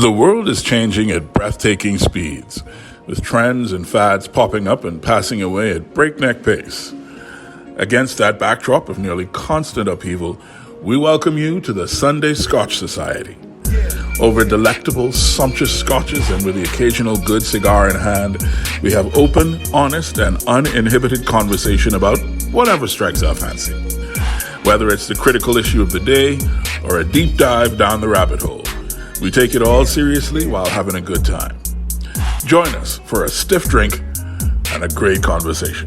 The world is changing at breathtaking speeds, with trends and fads popping up and passing away at breakneck pace. Against that backdrop of nearly constant upheaval, we welcome you to the Sunday Scotch Society. Over delectable, sumptuous scotches and with the occasional good cigar in hand, we have open, honest, and uninhibited conversation about whatever strikes our fancy. Whether it's the critical issue of the day or a deep dive down the rabbit hole, we take it all seriously while having a good time. Join us for a stiff drink and a great conversation.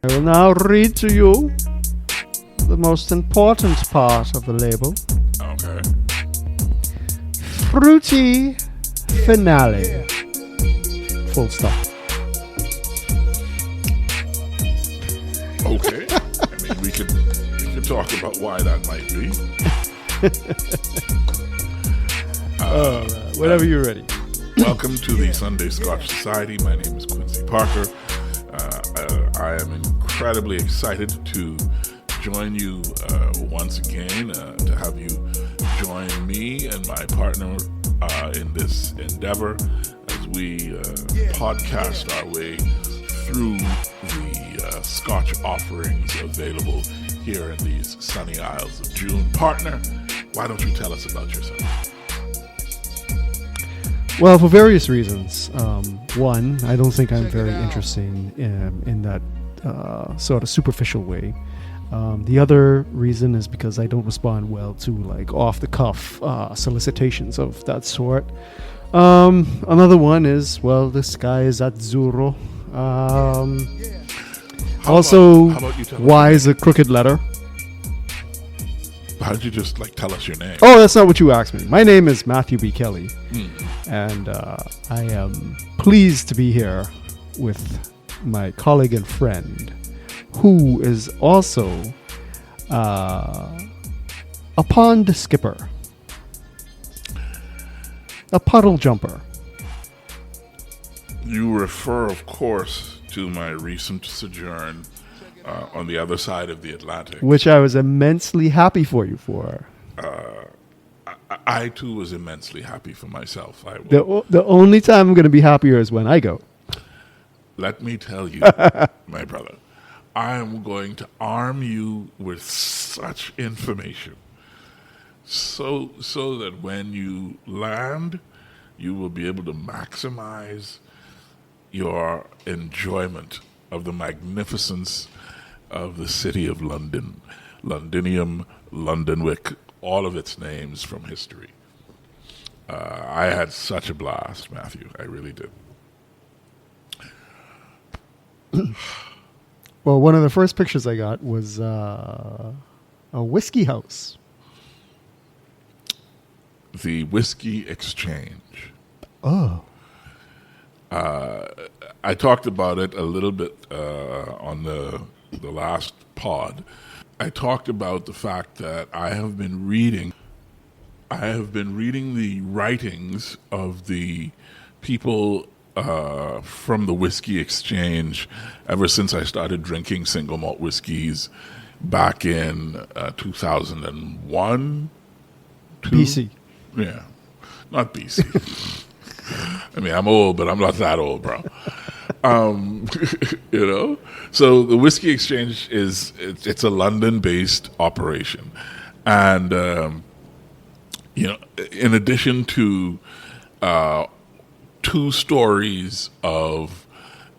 I will now read to you the most important part of the label. Okay. Fruity finale. Full stop. Okay. I mean, we could talk about why that might be. Whenever you're ready. Welcome to the Sunday Scotch Society. My name is Quincy Parker. I am incredibly excited to join you once again, to have you join me and my partner in this endeavor as we podcast our way through the Scotch offerings available here in these sunny Isles of June. Partner, why don't you tell us about yourself? Well, for various reasons. One, I don't think I'm very interesting in that sort of superficial way. The other reason is because I don't respond well to like off-the-cuff solicitations of that sort. Another one is, well, the sky is azzurro. Why is a crooked letter? How did you just tell us your name? Oh, that's not what you asked me. My name is Matthew B. Kelly, and I am pleased to be here with my colleague and friend, who is also a pond skipper, a puddle jumper. You refer, of course, to my recent sojourn on the other side of the Atlantic, which I was immensely happy for you for. I too was immensely happy for myself. The only time I'm going to be happier is when I go. Let me tell you, my brother, I am going to arm you with such information so that when you land, you will be able to maximize your enjoyment of the magnificence of the city of London, Londinium, Londonwick, all of its names from history. I had such a blast, Matthew. I really did. Well, one of the first pictures I got was a whiskey house. The Whiskey Exchange. Oh. I talked about it a little bit on the last pod. I talked about the fact that I have been reading the writings of the people from the Whiskey Exchange ever since I started drinking single malt whiskeys back in 2001. BC. Yeah, not BC. I mean, I'm old, but I'm not that old, bro. So the Whiskey Exchange it's a London-based operation, and in addition to 2 stories of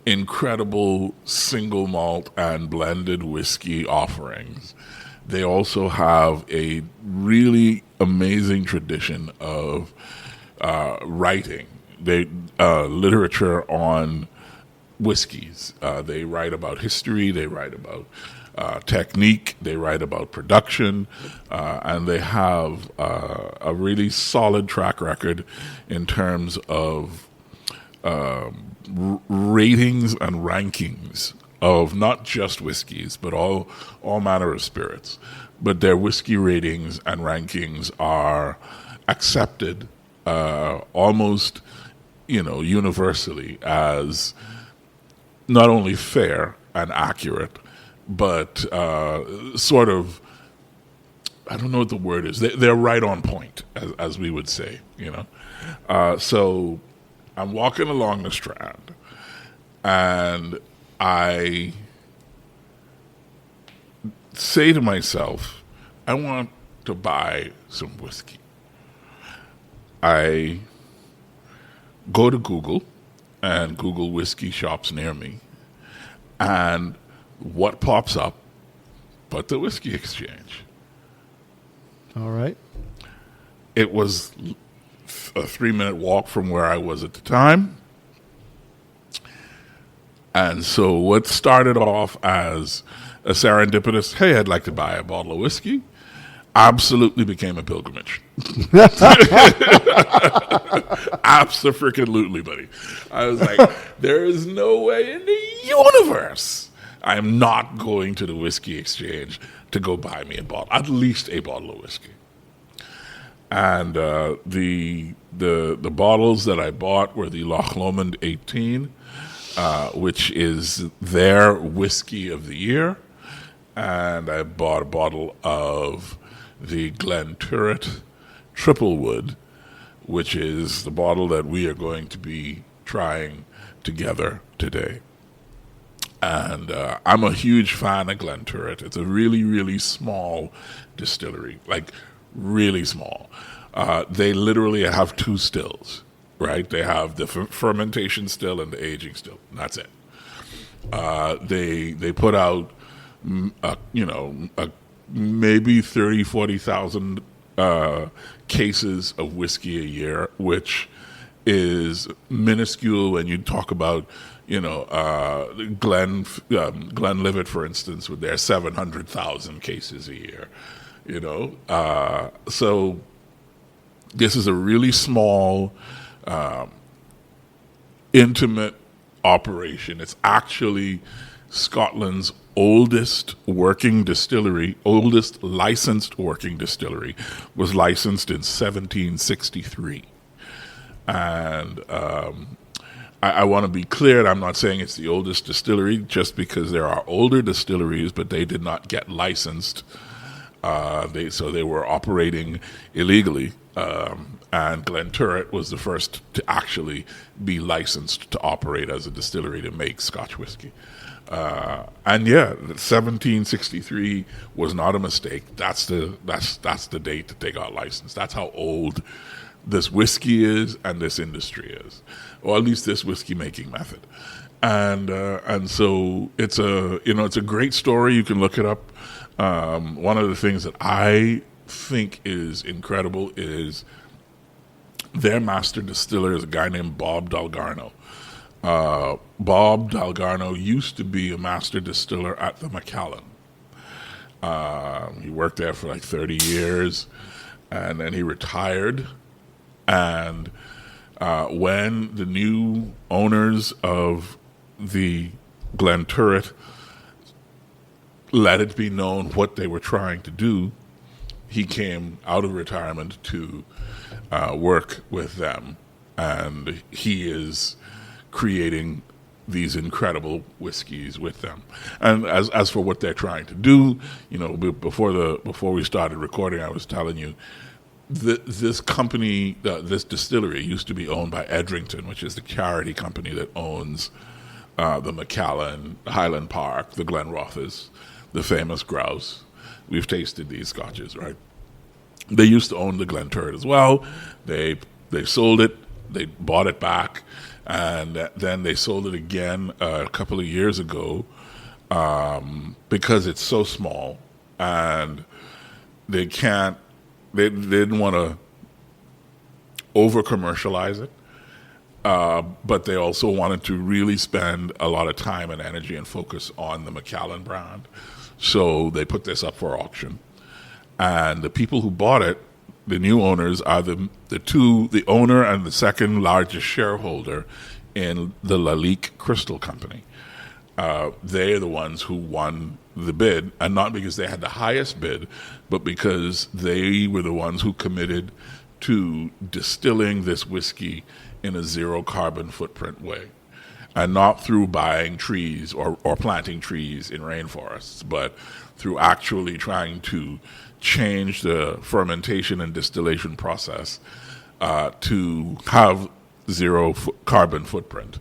incredible single malt and blended whiskey offerings, they also have a really amazing tradition of writing. Literature on whiskeys. They write about history, they write about technique, they write about production, and they have a really solid track record in terms of ratings and rankings of not just whiskeys, but all manner of spirits. But their whiskey ratings and rankings are accepted almost universally as not only fair and accurate, but sort of, I don't know what the word is. They're right on point, as we would say, So I'm walking along the Strand, and I say to myself, I want to buy some whiskey. I go to Google and Google whiskey shops near me, and what pops up but the Whiskey Exchange? All right. It was a 3-minute walk from where I was at the time. And so what started off as a serendipitous, hey, I'd like to buy a bottle of whiskey, absolutely became a pilgrimage. Absolutely, buddy. I was like, there is no way in the universe I am not going to the Whiskey Exchange to go buy me at least a bottle of whiskey. And the bottles that I bought were the Loch Lomond 18, which is their whiskey of the year. And I bought a bottle of the Glenturret Triple Wood, which is the bottle that we are going to be trying together today. And I'm a huge fan of Glenturret. It's a really, really small distillery, like really small. They literally have 2 stills, right? They have the fermentation still and the aging still. And that's it. They put out, maybe 30, 40,000 cases of whiskey a year, which is minuscule when you talk about, Glenlivet, for instance, with their 700,000 cases a year, So this is a really small, intimate operation. It's actually Scotland's oldest licensed working distillery, was licensed in 1763. And I want to be clear, I'm not saying it's the oldest distillery just because there are older distilleries, but they did not get licensed. So they were operating illegally. And Glenturret was the first to actually be licensed to operate as a distillery to make Scotch whiskey. 1763 was not a mistake. That's the date that they got licensed. That's how old this whiskey is and this industry is, or at least this whiskey making method. And so it's a great story. You can look it up. One of the things that I think is incredible is their master distiller is a guy named Bob Dalgarno. Bob Dalgarno used to be a master distiller at the Macallan. He worked there for like 30 years, and then he retired. And when the new owners of the Glenturret let it be known what they were trying to do, he came out of retirement to work with them. And he is creating these incredible whiskeys with them. And as for what they're trying to do, before we started recording, I was telling you, this company, this distillery used to be owned by Edrington, which is the charity company that owns the Macallan, Highland Park, the Glenrothes, the famous grouse. We've tasted these scotches, right? They used to own the Glenturret as well. They sold it. They bought it back, and then they sold it again a couple of years ago because it's so small, and they didn't want to over commercialize it, but they also wanted to really spend a lot of time and energy and focus on the Macallan brand. So they put this up for auction, and the people who bought it, the new owners, are the owner and the second largest shareholder in the Lalique Crystal Company. They're the ones who won the bid, and not because they had the highest bid, but because they were the ones who committed to distilling this whiskey in a zero carbon footprint way. And not through buying trees or planting trees in rainforests, but through actually trying to change the fermentation and distillation process to have zero carbon footprint.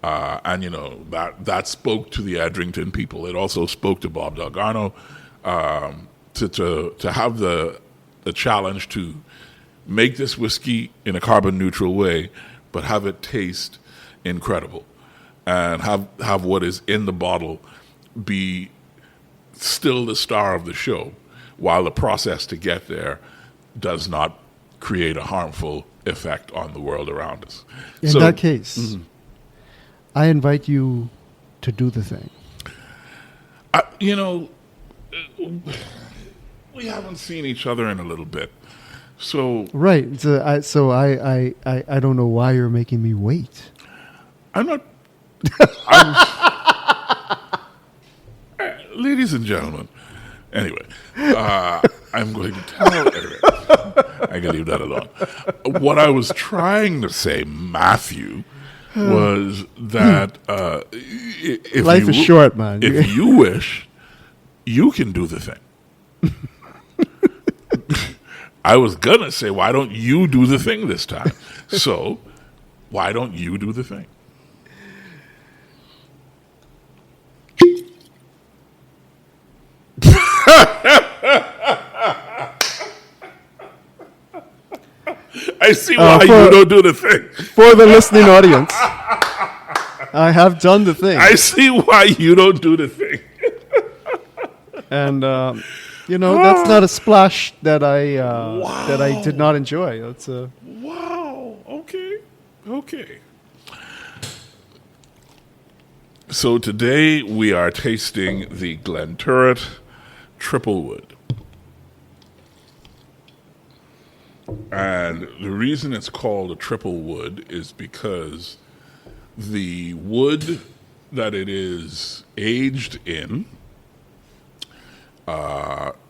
And, that spoke to the Edrington people. It also spoke to Bob Delgado to have the challenge to make this whiskey in a carbon neutral way, but have it taste incredible and have what is in the bottle be still the star of the show, while the process to get there does not create a harmful effect on the world around us. In that case, I invite you to do the thing. We haven't seen each other in a little bit. So right. So I don't know why you're making me wait. I'm not. Ladies and gentlemen. Anyway, I'm going to tell everyone. I can leave that alone. What I was trying to say, Matthew, was that if life is short, man. If you wish, you can do the thing. I was gonna say, why don't you do the thing this time? So, why don't you do the thing? I see why you don't do the thing. For the listening audience, I have done the thing. I see why you don't do the thing. And that's not a splash that I did not enjoy. That's a wow. Okay. So today we are tasting the Glenturret Triple Wood. And the reason it's called a triple wood is because the wood that it is aged in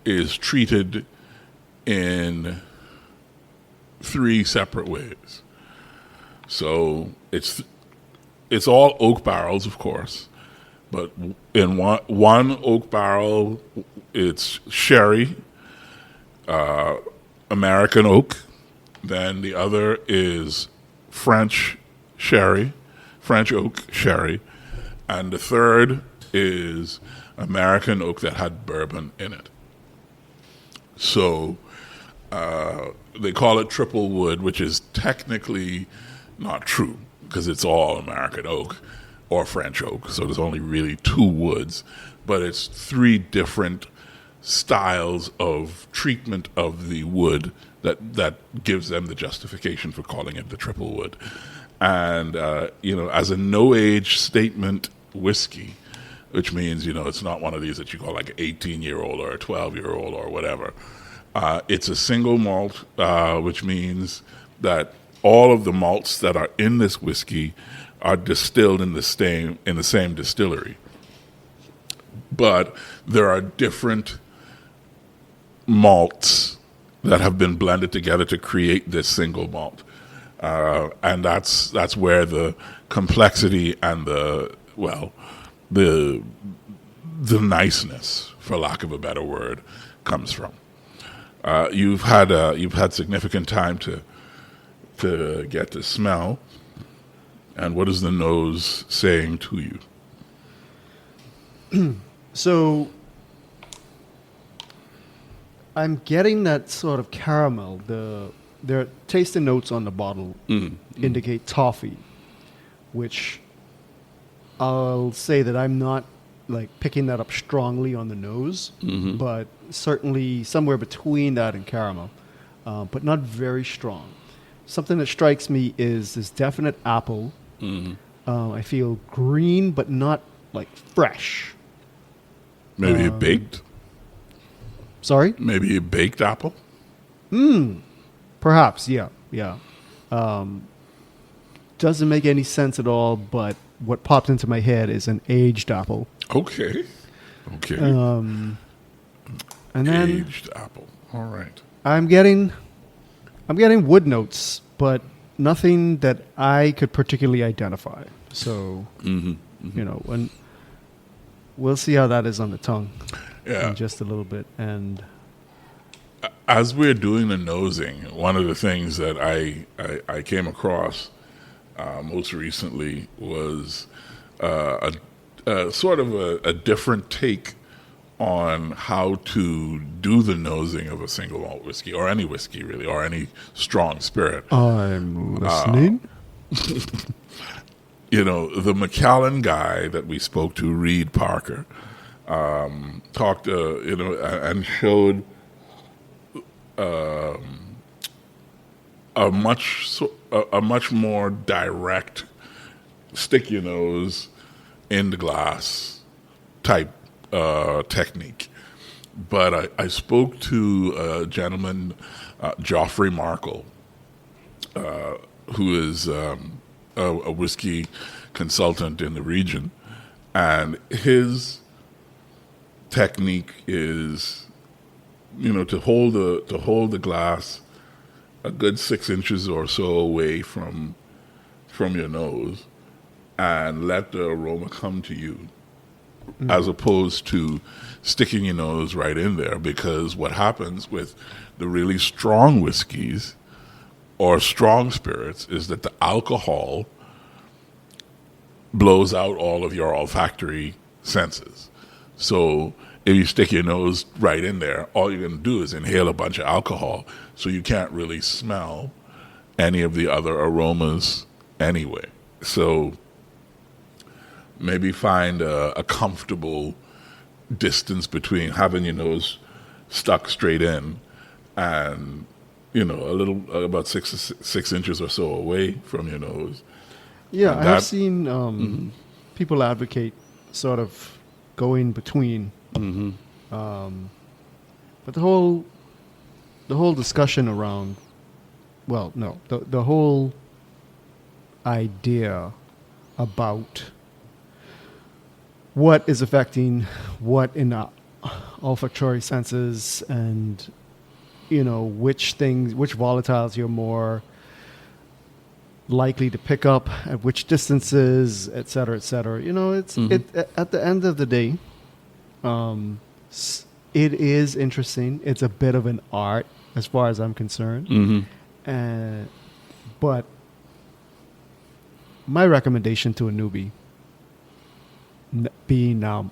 is treated in 3 separate ways. So it's all oak barrels, of course, but in one oak barrel, it's sherry, American oak. Then the other is French oak sherry, and the third is American oak that had bourbon in it. So they call it triple wood, which is technically not true because it's all American oak or French oak. So there's only really 2 woods, but it's 3 different styles of treatment of the wood that gives them the justification for calling it the triple wood. And, as a no-age statement whiskey, which means, it's not one of these that you call like an 18-year-old or a 12-year-old or whatever. It's a single malt, which means that all of the malts that are in this whiskey are distilled in the same distillery. But there are different malts that have been blended together to create this single malt. And that's where the complexity and the niceness, for lack of a better word, comes from. You've had significant time to get to smell. And what is the nose saying to you? So I'm getting that sort of caramel. Their tasting notes on the bottle indicate toffee, which I'll say that I'm not like picking that up strongly on the nose, but certainly somewhere between that and caramel, but not very strong. Something that strikes me is this definite apple. I feel green, but not like fresh. Maybe a baked? Sorry? Maybe a baked apple? Perhaps, yeah. Doesn't make any sense at all, but what popped into my head is an aged apple. Okay. And then aged apple. All right. I'm getting wood notes, but nothing that I could particularly identify. So, and we'll see how that is on the tongue in just a little bit. And as we're doing the nosing, one of the things that I came across most recently was a sort of a different take on how to do the nosing of a single malt whiskey, or any whiskey really, or any strong spirit. I'm listening. The Macallan guy that we spoke to, Reed Parker, talked, and showed a much more direct stick your nose in the glass type technique. But I spoke to a gentleman, Joffrey Markle, who is a whiskey consultant in the region, and his technique is, to hold the glass a good 6 inches or so away from your nose, and let the aroma come to you, as opposed to sticking your nose right in there. Because what happens with the really strong whiskeys or strong spirits is that the alcohol blows out all of your olfactory senses. So if you stick your nose right in there, all you're going to do is inhale a bunch of alcohol, so you can't really smell any of the other aromas anyway. So maybe find a comfortable distance between having your nose stuck straight in and, a little, about six inches or so away from your nose. Yeah, I have seen people advocate sort of going between. Mm-hmm. But the whole discussion around, the whole idea about what is affecting what in the olfactory senses, and which volatiles you're more likely to pick up at which distances, et cetera, et cetera. At the end of the day, it is interesting. It's a bit of an art as far as I'm concerned. Mm-hmm. But my recommendation to a newbie being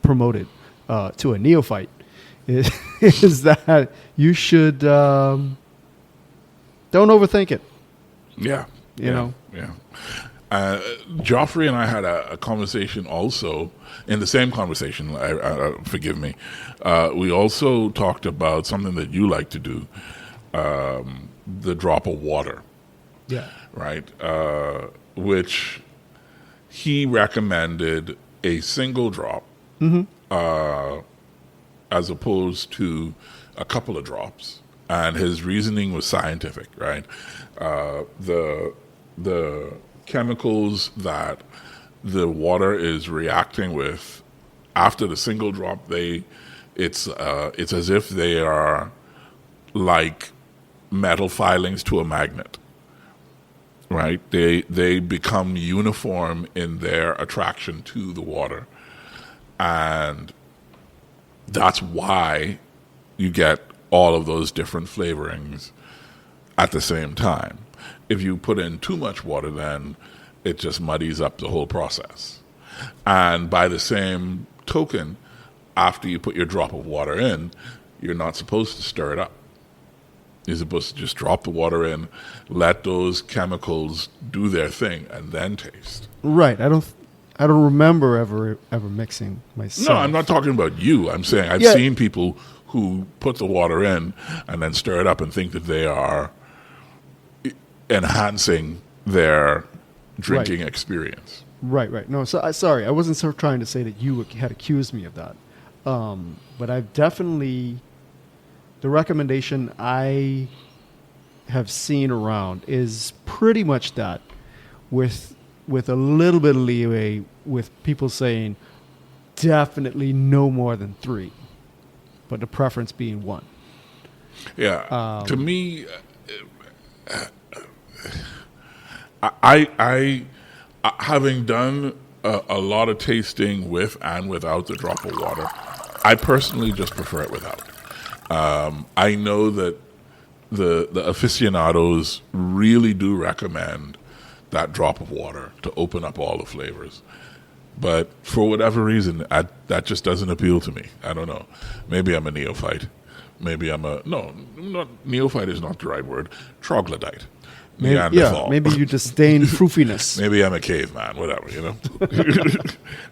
promoted to a neophyte is that you should don't overthink it. Yeah. You know? Yeah. Joffrey and I had a conversation also, in the same conversation, forgive me, we also talked about something that you like to do, the drop of water. Yeah. Right? Which he recommended a single drop, as opposed to a couple of drops. And his reasoning was scientific, right? The chemicals that the water is reacting with after the single drop, it's as if they are like metal filings to a magnet, right? They become uniform in their attraction to the water, and that's why you get all of those different flavorings at the same time. If you put in too much water, then it just muddies up the whole process. And by the same token, after you put your drop of water in, you're not supposed to stir it up. You're supposed to just drop the water in, let those chemicals do their thing, and then taste. Right. I don't remember ever mixing myself. No, I'm not talking about you. I'm saying I've seen people who put the water in and then stir it up and think that they are enhancing their drinking experience. Right. No, so sorry, I wasn't trying to say that you had accused me of that. But I've definitely, the recommendation I have seen around is pretty much that, with a little bit of leeway, with people saying definitely no more than 3, but the preference being 1. Yeah. To me, I having done a lot of tasting with and without the drop of water, I personally just prefer it without. I know that the aficionados really do recommend that drop of water to open up all the flavors. But for whatever reason, that just doesn't appeal to me. I don't know. Maybe I'm a neophyte. Maybe I'm not neophyte is not the right word. Troglodyte. Neanderthal. Maybe you disdain froofiness. Maybe I'm a caveman, whatever, you know.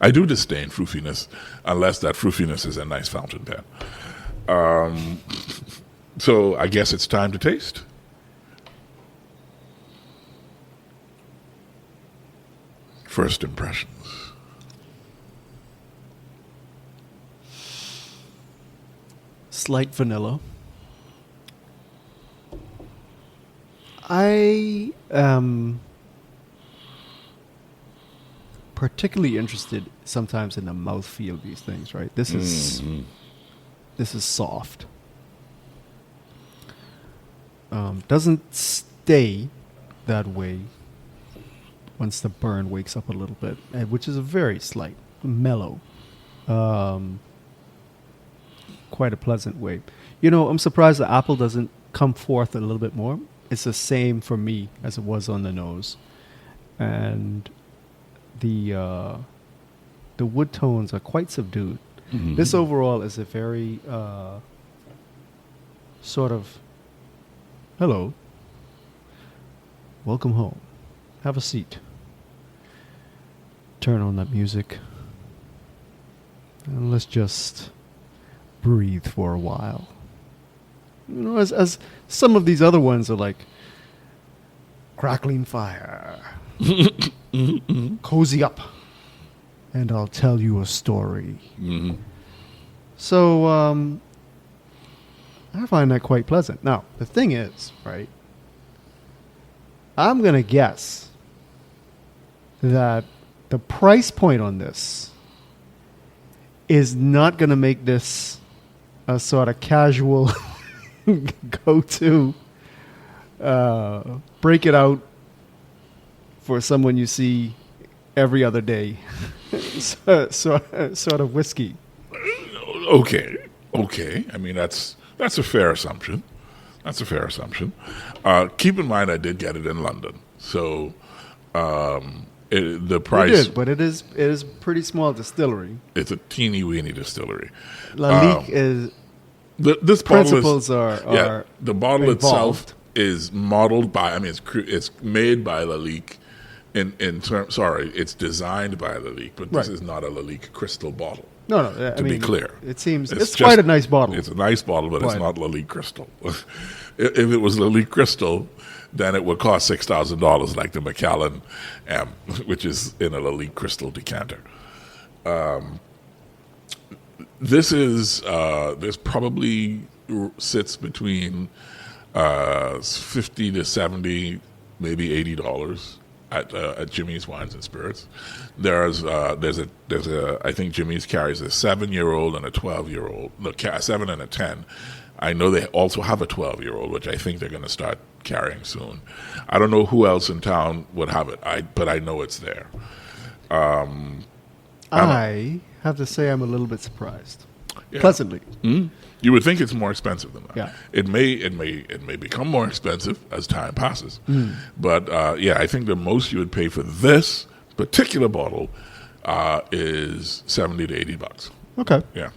I do disdain froofiness, unless that froofiness is a nice fountain pen. So I guess it's time to taste. First impressions. Slight vanilla. I am particularly interested sometimes in the mouthfeel of these things, right? This is soft. Doesn't stay that way once the burn wakes up a little bit, which is a very slight, mellow, quite a pleasant way. You know, I'm surprised the apple doesn't come forth a little bit more. It's the same for me as it was on the nose. And the wood tones are quite subdued. Mm-hmm. This overall is a very sort of, hello, welcome home, have a seat, turn on that music, and let's just breathe for a while. You know, as some of these other ones are like crackling fire, cozy up, and I'll tell you a story. Mm-hmm. So I find that quite pleasant. Now, the thing is, right, I'm going to guess that the price point on this is not going to make this a sort of casual go-to, break it out for someone you see every other day sort of whiskey. Okay. I mean, that's a fair assumption. Keep in mind, I did get it in London, so the price. You did, but it is pretty small distillery. It's a teeny weeny distillery. Lalique is. This principles are the bottle involved. Itself is modeled by. I mean, it's made by Lalique. It's designed by Lalique, but this is not a Lalique crystal bottle. No. To be clear, it seems it's quite a nice bottle. It's a nice bottle, but it's not Lalique crystal. If it was Lalique crystal, then it would cost $6,000, like the Macallan M, which is in a Lalique crystal decanter. This probably sits between $50 to $70, maybe $80 at Jimmy's Wines and Spirits. There's a I think Jimmy's carries a 7-year-old and a 12-year-old, a 7 and a 10. I know they also have a 12-year-old, which I think they're going to start carrying soon. I don't know who else in town would have it, but I know it's there. I have to say I'm a little bit surprised. Yeah. Pleasantly. Mm-hmm. You would think it's more expensive than that. Yeah. It may become more expensive as time passes. Mm. But I think the most you would pay for this particular bottle is $70 to $80. Okay. Yeah.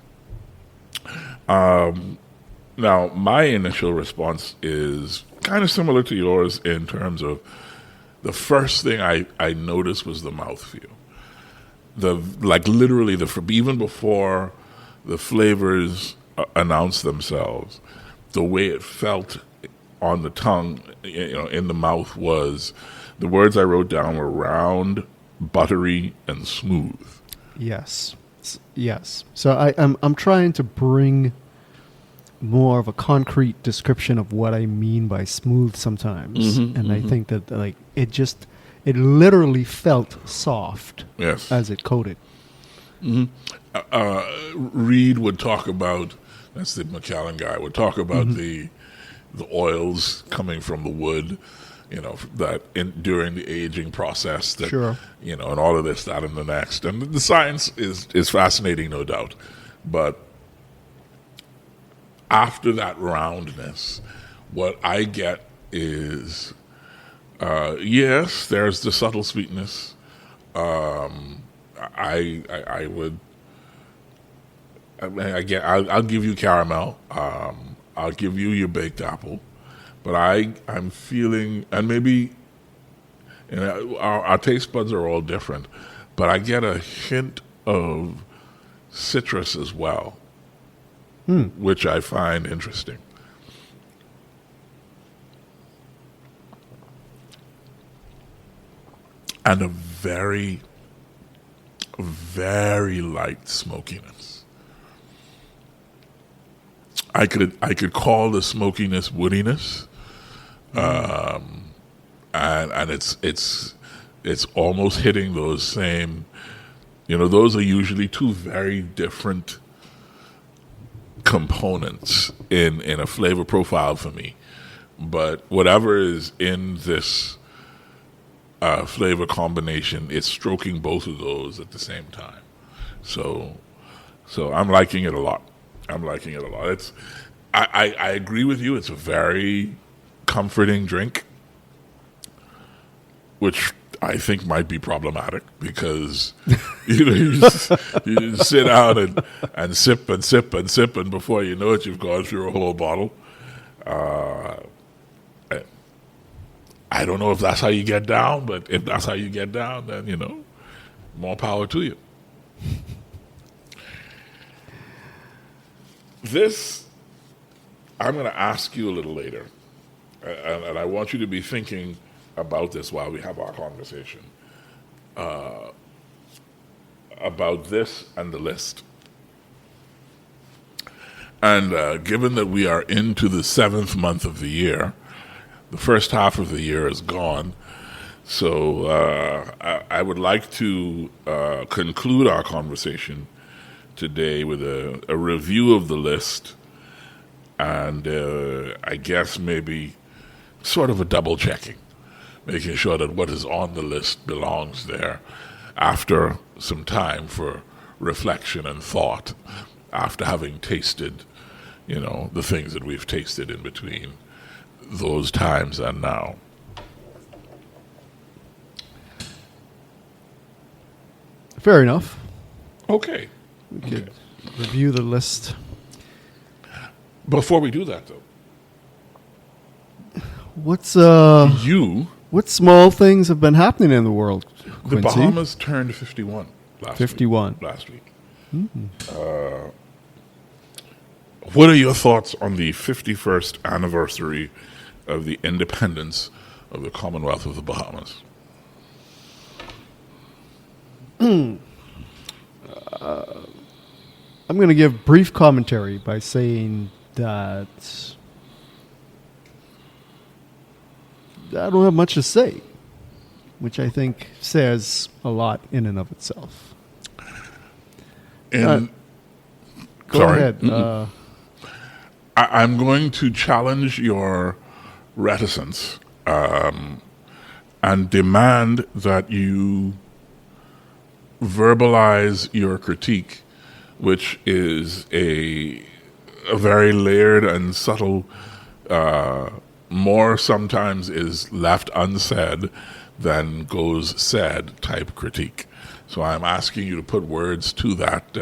Now, my initial response is kind of similar to yours in terms of the first thing I noticed was the mouthfeel. Literally, even before the flavors announced themselves, the way it felt on the tongue, in the mouth was, the words I wrote down were round, buttery, and smooth. Yes. So I'm trying to bring more of a concrete description of what I mean by smooth sometimes, I think that it literally felt soft. Yes. As it coated. Mm-hmm. Reed would talk about, that's the Macallan guy, would talk about the oils coming from the wood, that during the aging process, that, sure. And all of this, that, and the next. And the science is fascinating, no doubt. But after that roundness, what I get is, yes, there's the subtle sweetness. I would. I mean, I'll give you caramel. I'll give you your baked apple, but I'm feeling, and maybe our taste buds are all different, but I get a hint of citrus as well, which I find interesting. And a very, very light smokiness. I could call the smokiness woodiness, and it's almost hitting those same. Those are usually two very different components in a flavor profile for me. But whatever is in this flavor combination, it's stroking both of those at the same time. So I'm liking it a lot. I agree with you. It's a very comforting drink, which I think might be problematic because you sit down and sip and sip and sip, and before you know it, you've gone through a whole bottle. I don't know if that's how you get down, but if that's how you get down, then more power to you. This, I'm going to ask you a little later, and I want you to be thinking about this while we have our conversation, about this and the list. And given that we are into the 7th month of the year, the first half of the year is gone, so I would like to conclude our conversation today with a review of the list, and I guess maybe sort of a double checking, making sure that what is on the list belongs there after some time for reflection and thought, after having tasted, the things that we've tasted in between those times and now. Fair enough. Okay. We could review the list. Before we do that, though, what small things have been happening in the world, Quincy? The Bahamas turned 51 last week. Mm-hmm. What are your thoughts on the 51st anniversary of the independence of the Commonwealth of the Bahamas? I'm going to give brief commentary by saying that I don't have much to say, which I think says a lot in and of itself. Go ahead. I'm going to challenge your reticence and demand that you verbalize your critique, which is a very layered and subtle, more sometimes is left unsaid than goes said type critique. So I'm asking you to put words to that,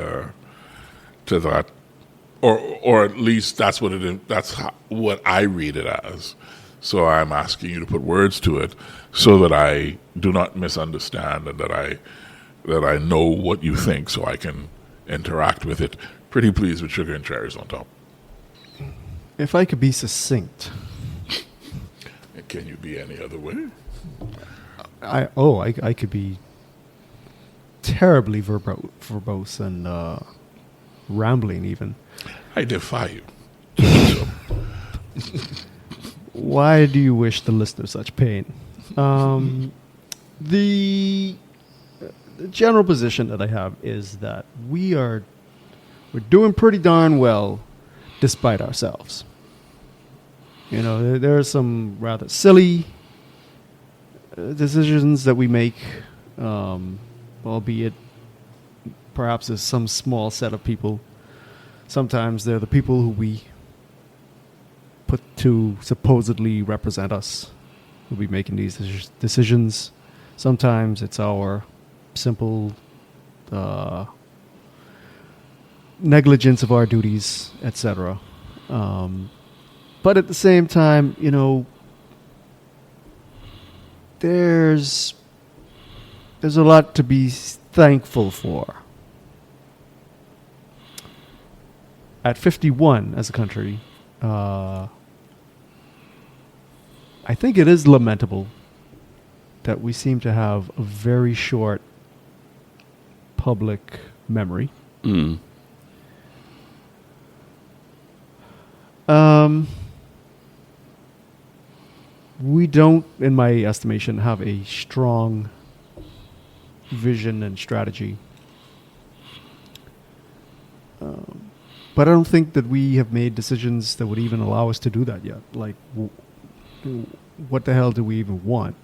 or at least that's what it is. That's what I read it as. So I'm asking you to put words to it so that I do not misunderstand and that I know what you think, so I can interact with it. Pretty please with sugar and cherries on top. If I could be succinct. Can you be any other way? I could be terribly verbose and rambling even. I defy you. Why do you wish the listener such pain? The general position that I have is that we're doing pretty darn well despite ourselves. There are some rather silly decisions that we make, albeit perhaps there's some small set of people. Sometimes they're the people who we put to supposedly represent us will be making these decisions. Sometimes it's our simple negligence of our duties, etc. But at the same time, there's a lot to be thankful for. At 51 as a country, I think it is lamentable that we seem to have a very short public memory. Mm. We don't, in my estimation, have a strong vision and strategy. But I don't think that we have made decisions that would even allow us to do that yet. Like, what the hell do we even want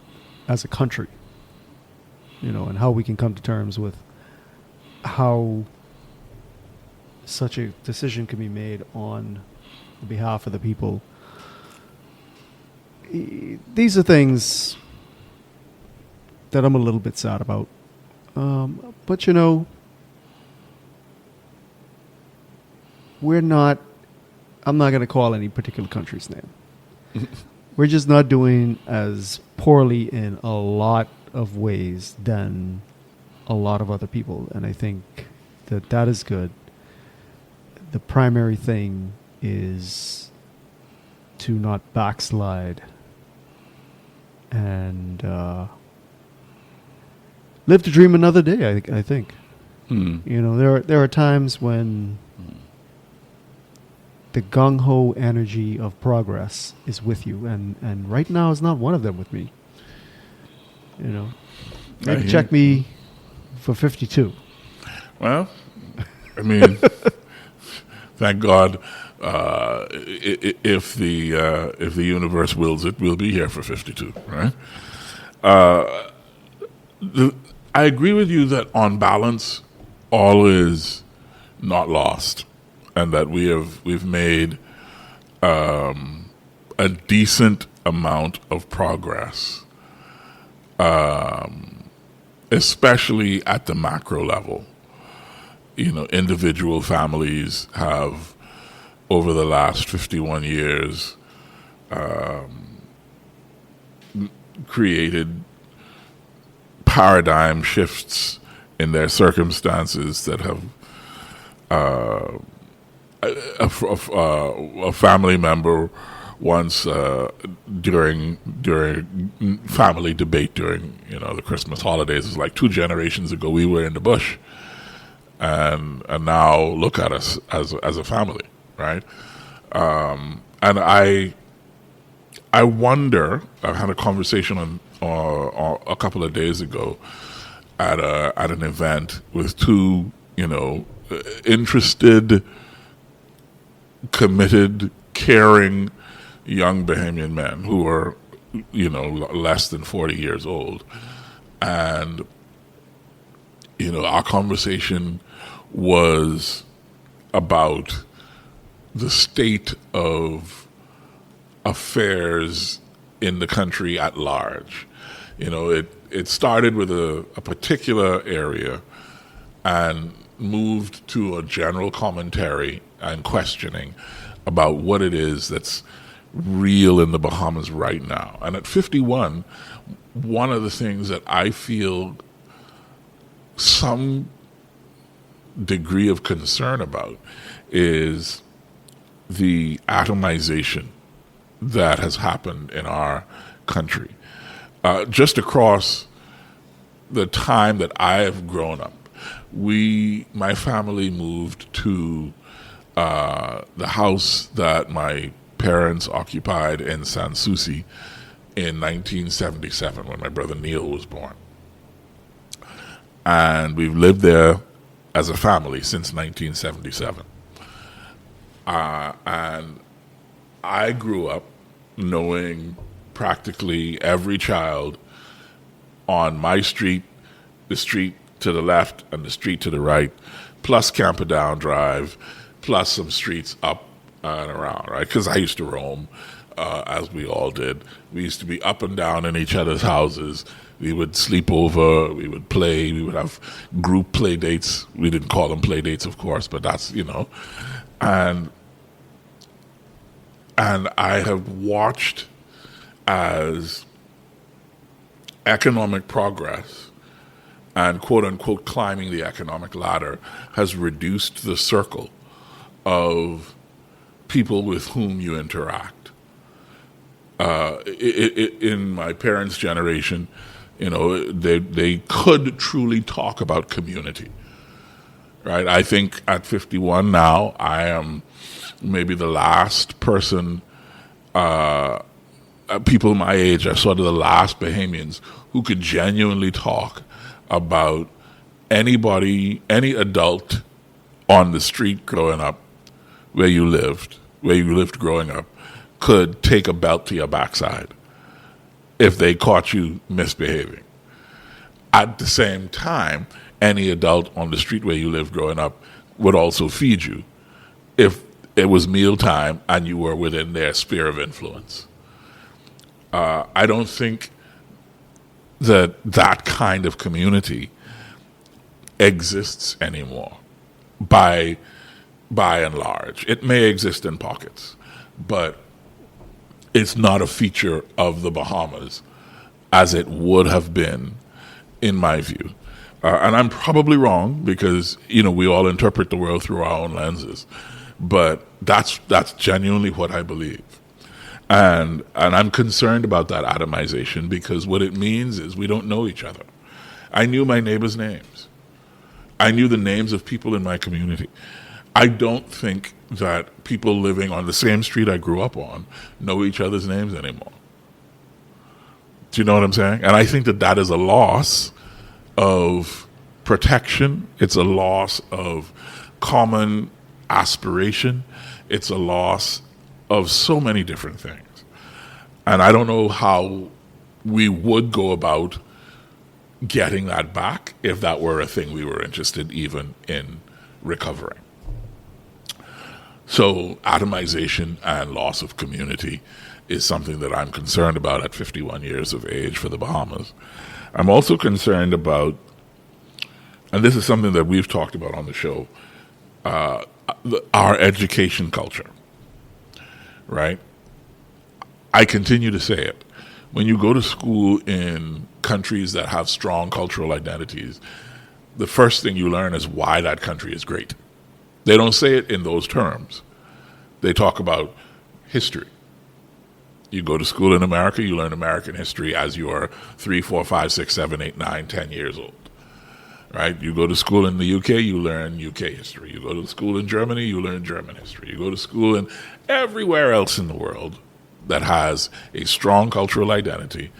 as a country? And how we can come to terms with how such a decision can be made on behalf of the people. These are things that I'm a little bit sad about. But I'm not going to call any particular country's name. We're just not doing as poorly in a lot of ways than a lot of other people. And I think that is good. The primary thing is to not backslide and live to dream another day, I think. There are times when the gung-ho energy of progress is with you, and right now is not one of them with me. Maybe check me for 52. Well, I mean, thank God. If the universe wills it, we'll be here for 52, right? I agree with you that on balance, all is not lost, and that we've made a decent amount of progress, especially at the macro level. Individual families have, over the last 51 years, created paradigm shifts in their circumstances that have a family member once during family debate during the Christmas holidays. It's like 2 generations ago we were in the bush, and now look at us as a family, right? And I wonder. I had a conversation on a couple of days ago at an event with 2 interested, committed, caring young Bahamian men who are less than 40 years old, and our conversation was about the state of affairs in the country at large. It started with a particular area and moved to a general commentary and questioning about what it is that's real in the Bahamas right now. And at 51, one of the things that I feel some degree of concern about is the atomization that has happened in our country. Just across the time that I have grown up, my family moved to the house that my parents occupied in San Souci in 1977 when my brother Neil was born. And we've lived there as a family since 1977. And I grew up knowing practically every child on my street, the street to the left and the street to the right, plus Camperdown Drive, plus some streets up and around, right? Because I used to roam, as we all did. We used to be up and down in each other's houses. We would sleep over. We would play. We would have group play dates. We didn't call them play dates, of course, but that's, and I have watched as economic progress and quote unquote climbing the economic ladder has reduced the circle of people with whom you interact. In my parents' generation, they could truly talk about community, right? I think at 51 now, I am maybe the last person, people my age are sort of the last Bahamians who could genuinely talk about any adult on the street growing up where you lived growing up could take a belt to your backside if they caught you misbehaving. At the same time, any adult on the street where you lived growing up would also feed you if it was mealtime and you were within their sphere of influence. I don't think that kind of community exists anymore by and large. It may exist in pockets, but it's not a feature of the Bahamas as it would have been, in my view. And I'm probably wrong because, we all interpret the world through our own lenses. But that's genuinely what I believe. And I'm concerned about that atomization because what it means is we don't know each other. I knew my neighbors' names. I knew the names of people in my community. I don't think that people living on the same street I grew up on know each other's names anymore. Do you know what I'm saying? And I think that is a loss of protection. It's a loss of common aspiration. It's a loss of so many different things. And I don't know how we would go about getting that back if that were a thing we were interested even in recovering. So atomization and loss of community is something that I'm concerned about at 51 years of age for the Bahamas. I'm also concerned about, and this is something that we've talked about on the show, our education culture, right? I continue to say it. When you go to school in countries that have strong cultural identities, the first thing you learn is why that country is great. They don't say it in those terms. They talk about history. You go to school in America, you learn American history as you are 3, 4, 5, 6, 7, 8, 9, 10 years old. Right? You go to school in the UK, you learn UK history. You go to school in Germany, you learn German history. You go to school in everywhere else in the world that has a strong cultural identity,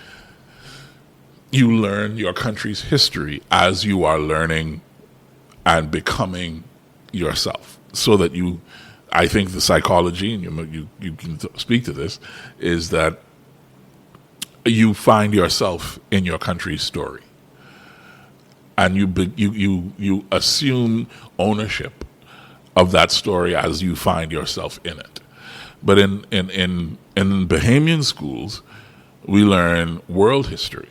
you learn your country's history as you are learning and becoming yourself. So that I think the psychology, and you can speak to this, is that you find yourself in your country's story. And you assume ownership of that story as you find yourself in it. But in Bahamian schools, we learn world history.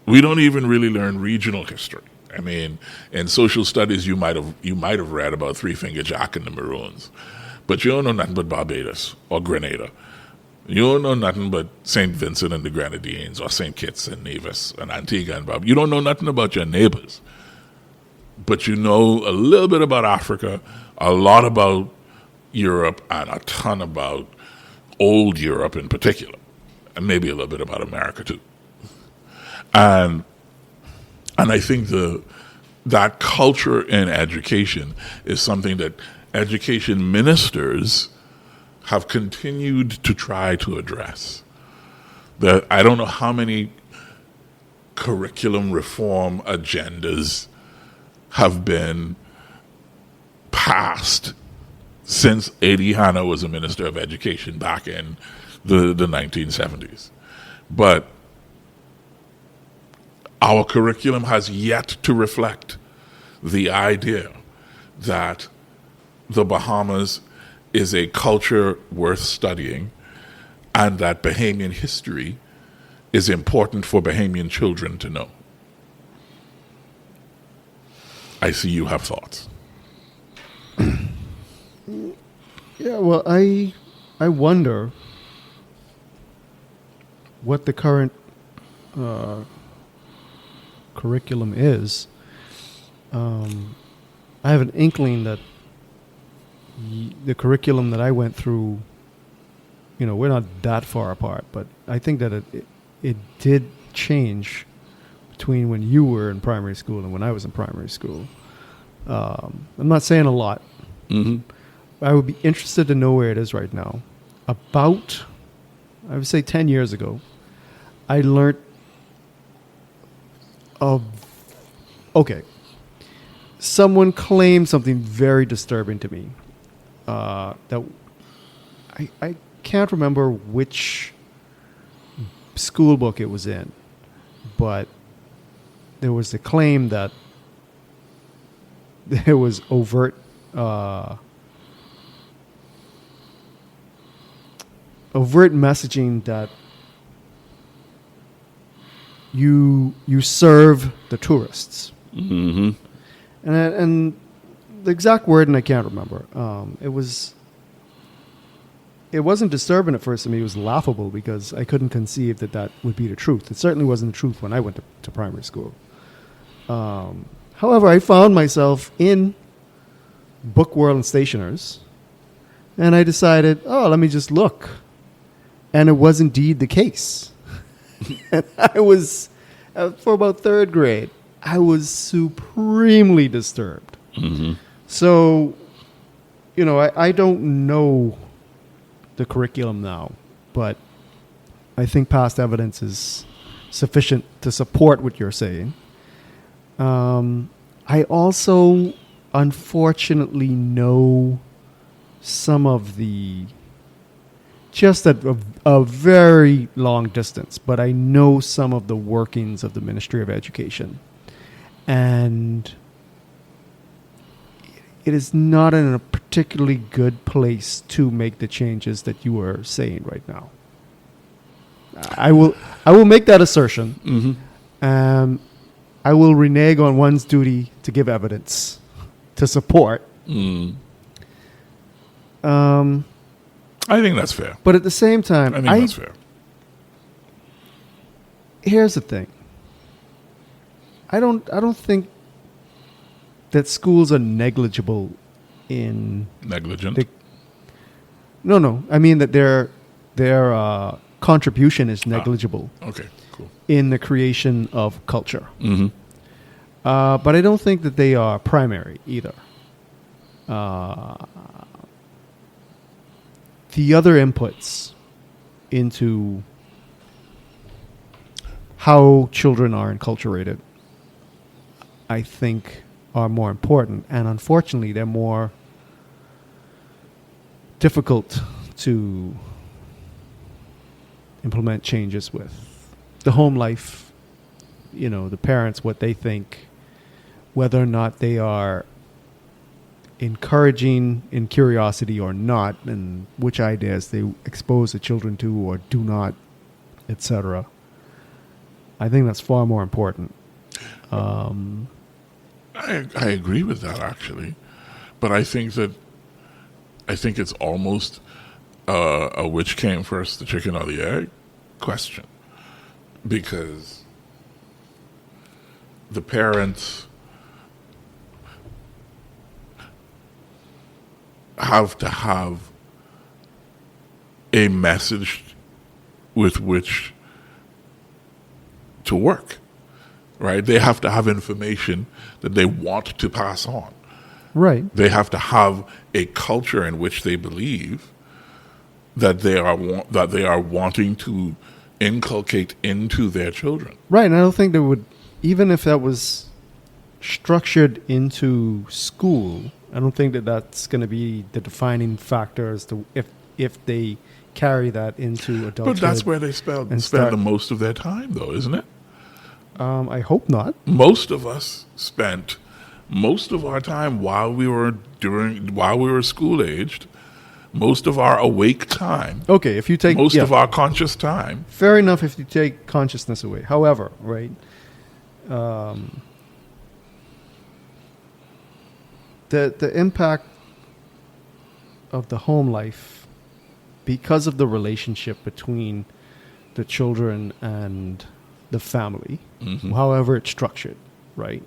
We don't even really learn regional history. I mean, in social studies, you might have read about Three Finger Jack and the Maroons, but you don't know nothing but Barbados or Grenada. You don't know nothing but St. Vincent and the Grenadines or St. Kitts and Nevis and Antigua and Barbuda. You don't know nothing about your neighbors, but you know a little bit about Africa, a lot about Europe, and a ton about old Europe in particular, and maybe a little bit about America too. And I think that culture in education is something that education ministers have continued to try to address. I don't know how many curriculum reform agendas have been passed since A.D. Hanna was a minister of education back in the 1970s. But our curriculum has yet to reflect the idea that the Bahamas is a culture worth studying, and that Bahamian history is important for Bahamian children to know. I see you have thoughts. Yeah, well, I wonder what the current curriculum is. I have an inkling that the curriculum that I went through, we're not that far apart, but I think that it did change between when you were in primary school and when I was in primary school. I'm not saying a lot. Mm-hmm. I would be interested to know where it is right now. About, I would say 10 years ago, I learned someone claimed something very disturbing to me. That I can't remember which school book it was in, but there was the claim that there was overt messaging that you serve the tourists. Mm-hmm. And the exact word, and I can't remember. It wasn't disturbing at first to me. It was laughable because I couldn't conceive that would be the truth. It certainly wasn't the truth when I went to primary school. However, I found myself in Book World and Stationers, and I decided, let me just look. And it was indeed the case. And I was, for about third grade, I was supremely disturbed. Mm-hmm. So, I don't know the curriculum now, but I think past evidence is sufficient to support what you're saying. I also, unfortunately, know some of the, just at a very long distance, but I know some of the workings of the Ministry of Education. And it is not in a particularly good place to make the changes that you are saying right now. I will make that assertion. Mm-hmm. I will renege on one's duty to give evidence to support. Mm. I think that's fair. But at the same time, I think that's fair. Here's the thing. I don't think that schools are negligible in negligent. No. I mean that their contribution is negligible. Okay, cool. In the creation of culture. Mm-hmm. But I don't think that they are primary either. The other inputs into how children are enculturated, I think, are more important. And unfortunately, they're more difficult to implement changes with. The home life, the parents, what they think, whether or not they are encouraging in curiosity or not, and which ideas they expose the children to or do not, etc. I think that's far more important. I agree with that, actually, but I think it's almost a which came first, the chicken or the egg question, because the parents have to have a message with which to work, right? They have to have information that they want to pass on. Right. They have to have a culture in which they believe that they are wanting to inculcate into their children. Right, and I don't think they would, even if that was structured into school, I don't think that that's going to be the defining factor as to if they carry that into adulthood. But that's where they spend the most of their time, though, isn't it? I hope not. Most of us spent most of our time while we were school aged most of our awake time, Okay, if you take most of our conscious time. fair enough if you take consciousness away. However, right, the impact of the home life, because of the relationship between the children and the family, however it's structured, right,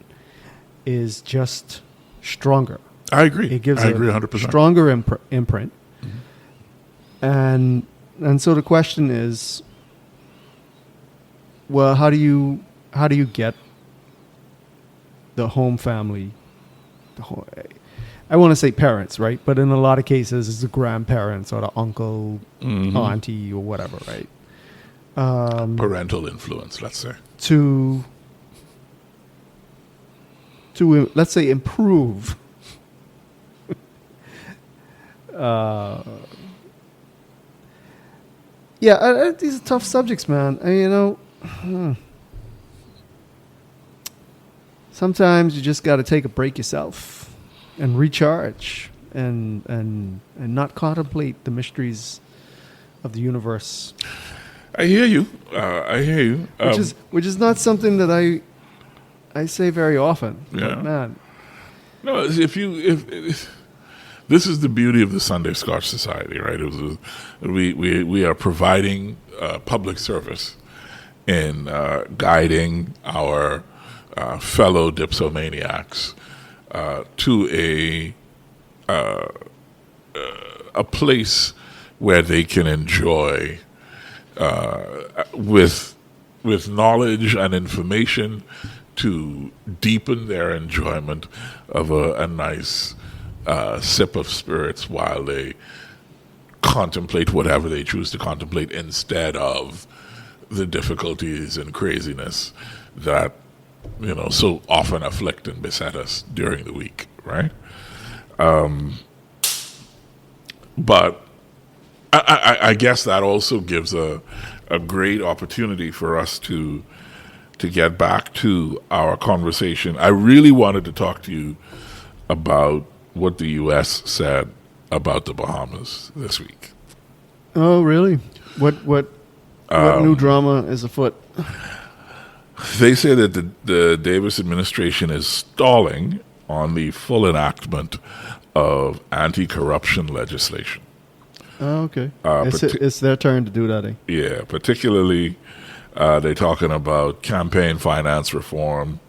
is just stronger. I agree. It gives I agree 100%. stronger imprint. And so the question is, well, how do you get the home family? I want to say parents, right? But in a lot of cases, it's the grandparents or the uncle, auntie, or whatever, right? Parental influence, let's say. To let's say improve. These are tough subjects, man. Sometimes you just got to take a break yourself and recharge and not contemplate the mysteries of the universe. I hear you. Which is not something that I say very often. Yeah. But man. No, if this is the beauty of the Sunday Scotch Society, right? We are providing public service in guiding our fellow dipsomaniacs to a place where they can enjoy with knowledge and information to deepen their enjoyment of a nice sip of spirits while they contemplate whatever they choose to contemplate, instead of the difficulties and craziness that so often afflict and beset us during the week, right? But I guess that also gives a great opportunity for us to get back to our conversation. I really wanted to talk to you about what the U.S. said about the Bahamas this week. Oh, really? What new drama is afoot? They say that the Davis administration is stalling on the full enactment of anti-corruption legislation. Oh, okay. It's their turn to do that, eh? Yeah, particularly they're talking about campaign finance reform,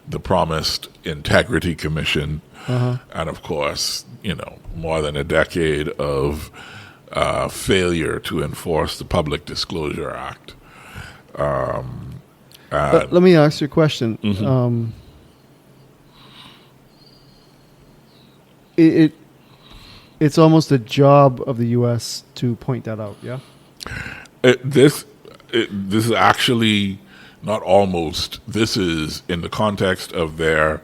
the promised Integrity Commission, and of course, more than a decade of failure to enforce the Public Disclosure Act. Let me ask you a question. It's almost a job of the U.S. to point that out, yeah? This is actually not almost. This is in the context of their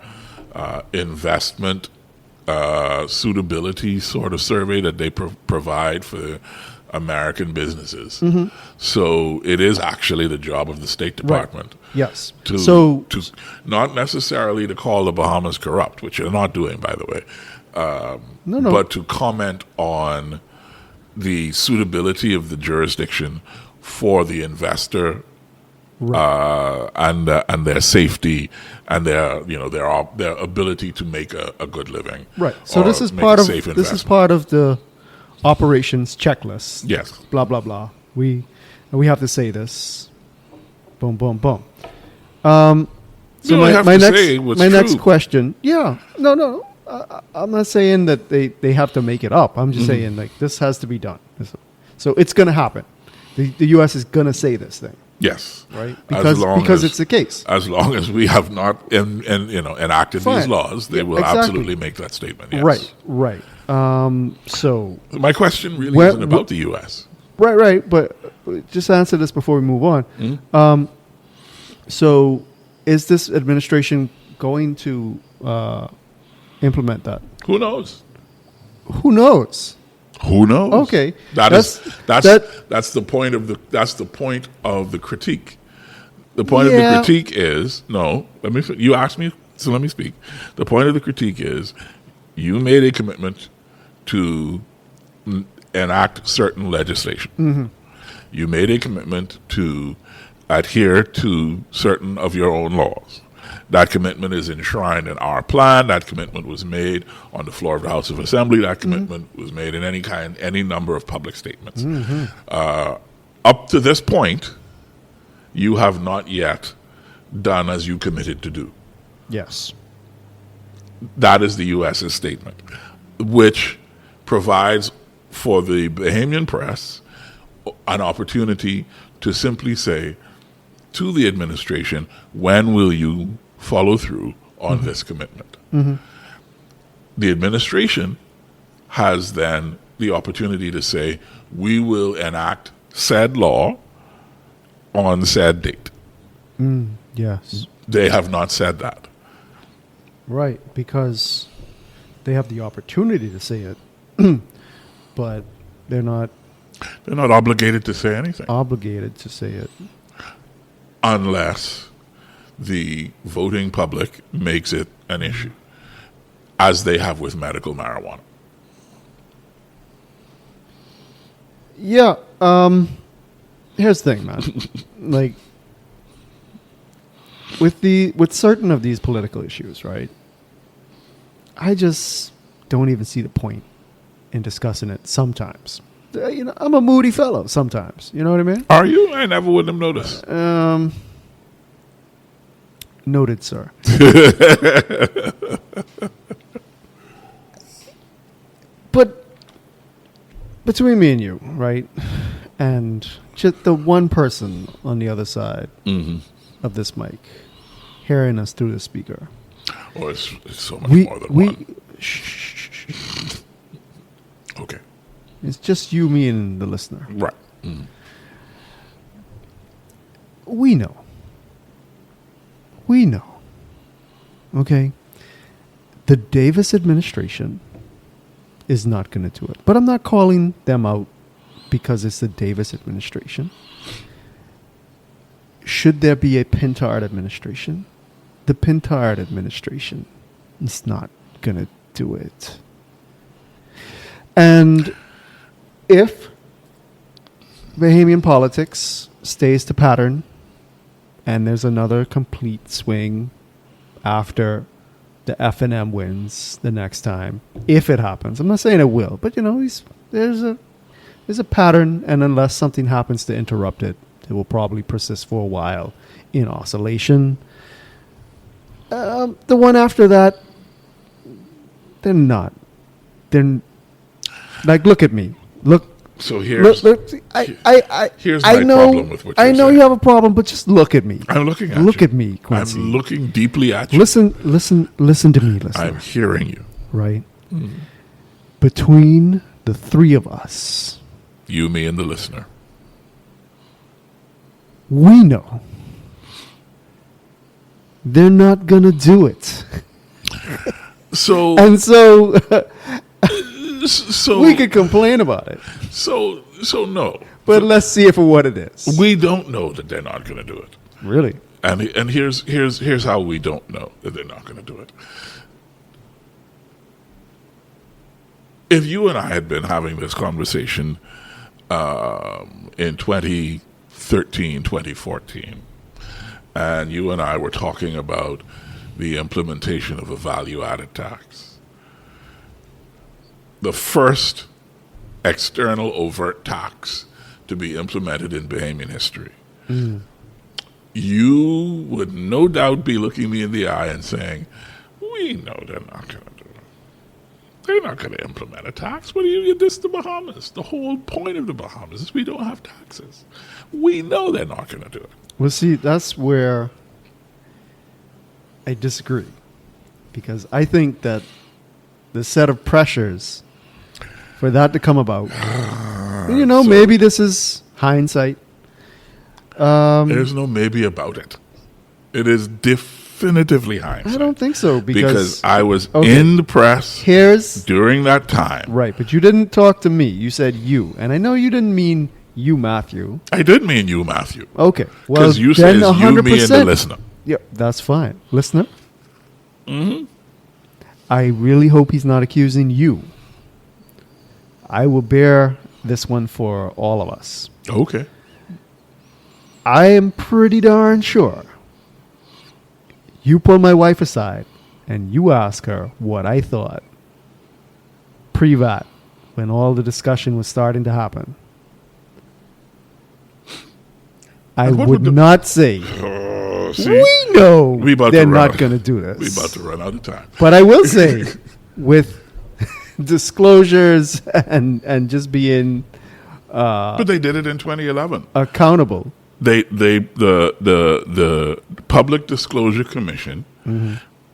investment suitability sort of survey that they provide for American businesses. So it is actually the job of the State Department. Right. Yes. To not necessarily to call the Bahamas corrupt, which they're not doing, by the way. No. But to comment on the suitability of the jurisdiction for the investor, right, and their safety and their ability to make a good living. Right. So this is part of the operations checklist. Yes. Blah blah blah. We have to say this. Boom boom boom. So my next question. Yeah. No. I'm not saying that they have to make it up. I'm just saying like this has to be done. So it's going to happen. The U.S. is going to say this thing. Yes, right. Because it's the case. As long as we have not enacted these laws, they will absolutely make that statement. Yes. Right. So my question really isn't about the U.S. Right. But just answer this before we move on. So is this administration going to implement that? Who knows? Okay, that's the point of the critique. The point of the critique is you asked me, so let me speak. The point of the critique is you made a commitment to enact certain legislation. Mm-hmm. You made a commitment to adhere to certain of your own laws. That commitment is enshrined in our plan. That commitment was made on the floor of the House of Assembly. That commitment was made in any number of public statements. Up to this point, you have not yet done as you committed to do. Yes. That is the U.S.'s statement, which provides for the Bahamian press an opportunity to simply say to the administration, when will you follow through on this commitment? The administration has then the opportunity to say, we will enact said law on said date. Yes. They have not said that. Right, because they have the opportunity to say it, but they're not obligated to say anything. obligated to say it. Unless the voting public makes it an issue, as they have with medical marijuana. Yeah. Here's the thing, man. Like, with certain of these political issues, right? I just don't even see the point in discussing it sometimes. I'm a moody fellow sometimes. You know what I mean? Are you? I never would have noticed. Noted, sir. But between me and you, right? And just the one person on the other side of this mic hearing us through the speaker. Oh, it's so much more than one. Okay. It's just you, me, and the listener. Right. We know. Okay? The Davis administration is not going to do it. But I'm not calling them out because it's the Davis administration. Should there be a Pintard administration? The Pintard administration is not going to do it. And if Bahamian politics stays to pattern and there's another complete swing after the F&M wins the next time, if it happens, I'm not saying it will, but there's a pattern, and unless something happens to interrupt it, it will probably persist for a while in oscillation. The one after that, they're not. They're like, look at me. Look. So here's here's my problem with what you're I know saying. you have a problem, but just look at me. I'm looking at Look you. at me, Quincy. I'm looking deeply at you. Listen to me, listener. I'm hearing you. Right? Between the three of us, You, me, and the listener. we know they're not going to do it. So, And so so we could complain about it. So no. But let's see it for what it is. We don't know that they're not going to do it. Really? And here's how we don't know that they're not going to do it. If you and I had been having this conversation in 2013, 2014, and you and I were talking about the implementation of a value-added tax, the first external overt tax to be implemented in Bahamian history, you would no doubt be looking me in the eye and saying, we know they're not going to do it. They're not going to implement a tax. What do you get this the Bahamas? The whole point of the Bahamas is we don't have taxes. We know they're not going to do it. Well, see, that's where I disagree. Because I think that the set of pressures for that to come about, maybe this is hindsight. There's no maybe about it. It is definitively hindsight. I don't think so. Because I was in the press during that time. Right, but you didn't talk to me. You said you. And I know you didn't mean you, Matthew. I did mean you, Matthew. Okay. Well, because you said you, me, and the listener. Yep, that's fine. Listener? I really hope he's not accusing you. I will bear this one for all of us. Okay. I am pretty darn sure you pull my wife aside and you ask her what I thought pre-vat when all the discussion was starting to happen. I would not say, See, we know they're not going to do this. We're about to run out of time. But I will say, with disclosures and just being But they did it in 2011. accountable. The Public Disclosure Commission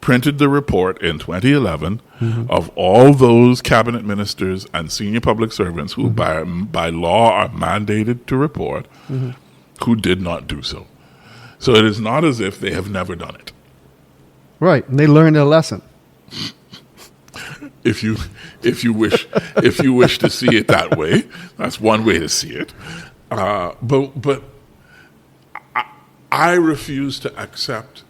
printed the report in 2011 of all those cabinet ministers and senior public servants who by law are mandated to report who did not do so. So it is not as if they have never done it. Right, and they learned a lesson. If you wish to see it that way, that's one way to see it. But I refuse to accept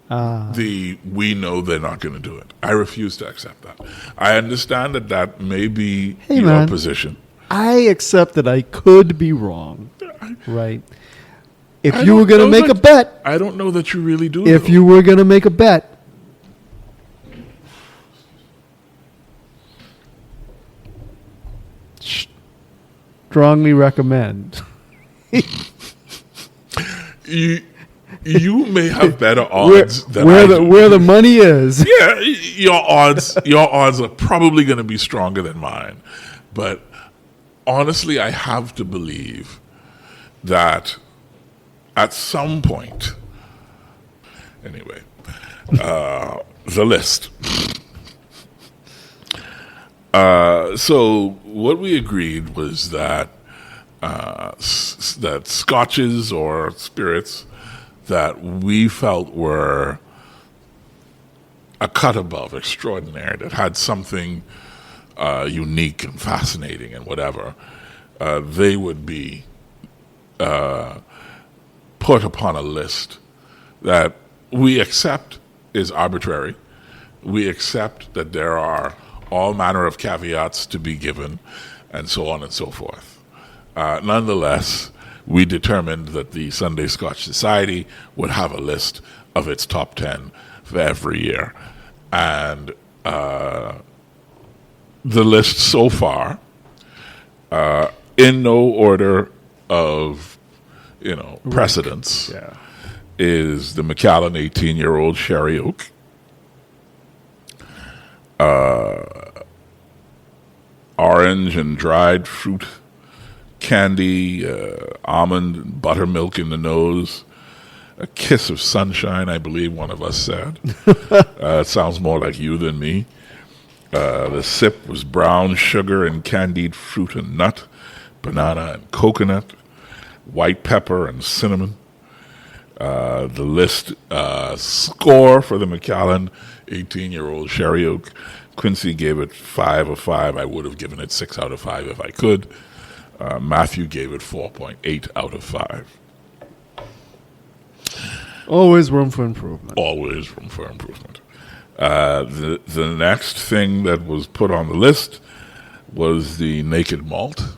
we know they're not going to do it. I refuse to accept that. I understand that may be your position. I accept that I could be wrong, right? If you were going to make a bet. I don't know that you really do. If you were going to make a bet. Strongly recommend. You may have better odds than where the money is. Yeah, your odds are probably going to be stronger than mine. But honestly, I have to believe that at some point, anyway, the list. So what we agreed was that that scotches or spirits that we felt were a cut above extraordinary, that had something unique and fascinating and whatever, they would be put upon a list that we accept is arbitrary. We accept that there are all manner of caveats to be given, and so on and so forth. Nonetheless, we determined that the Sunday Scotch Society would have a list of its top 10 for every year. And the list so far, in no order of precedence, is the Macallan 18-year-old Sherry Oak, orange and dried fruit candy, almond and buttermilk in the nose, a kiss of sunshine, I believe one of us said. It sounds more like you than me. The sip was brown sugar and candied fruit and nut, banana and coconut, white pepper and cinnamon. The list score for the Macallan 18-year-old Sherry Oak, Quincy gave it 5 of 5. I would have given it 6 out of 5 if I could. Matthew gave it 4.8 out of 5. Always room for improvement. Always room for improvement. The next thing that was put on the list was the Naked Malt.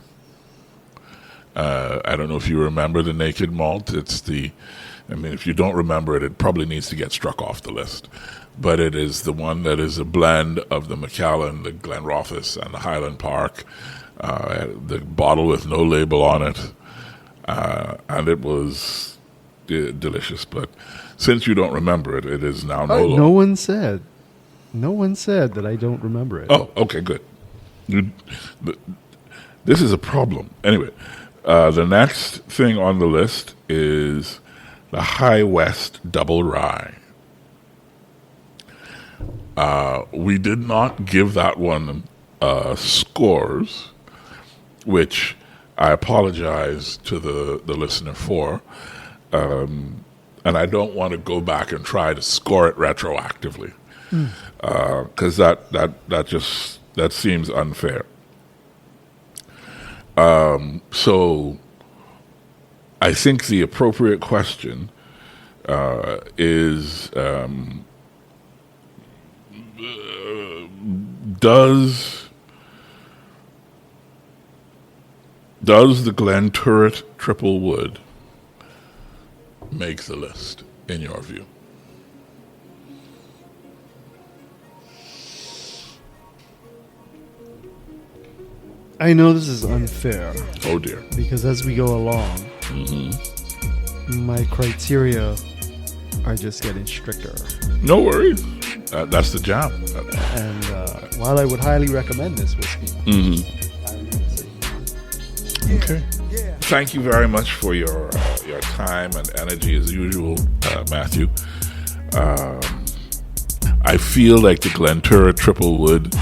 I don't know if you remember the Naked Malt. If you don't remember it, it probably needs to get struck off the list. But it is the one that is a blend of the Macallan, the Glenrothes, and the Highland Park. The bottle with no label on it. And it was delicious. But since you don't remember it, it is now no longer. No one said that I don't remember it. Oh, okay, good. This is a problem. Anyway, the next thing on the list is the High West Double Rye. We did not give that one scores, which I apologize to the listener for. And I don't want to go back and try to score it retroactively, because that seems unfair. So I think the appropriate question is, Does the Glen Turret Triple Wood make the list, in your view? I know this is unfair Oh dear. because as we go along, my criteria are just getting stricter. No worries. That's the jam. And while I would highly recommend this whiskey, I would say Okay. Thank you very much for your time and energy as usual, Matthew. I feel like the Glentura Triple Wood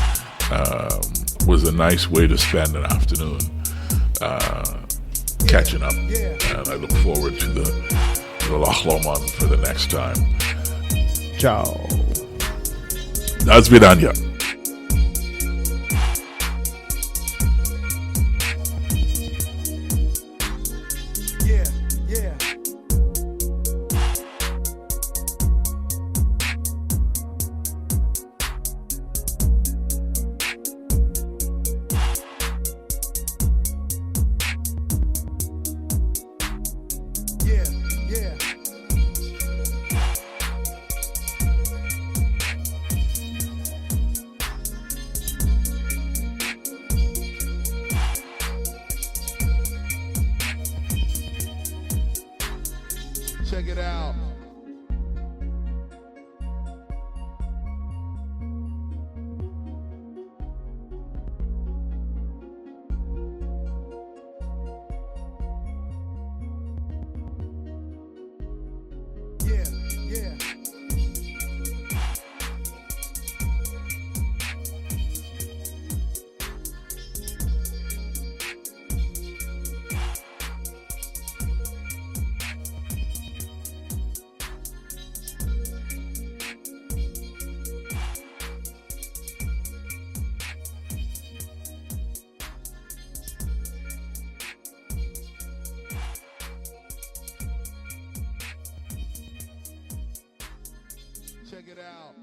was a nice way to spend an afternoon catching up, and I look forward to the Loch Lomond for the next time. ciao. That's Vidanya. Check it out. Check it out.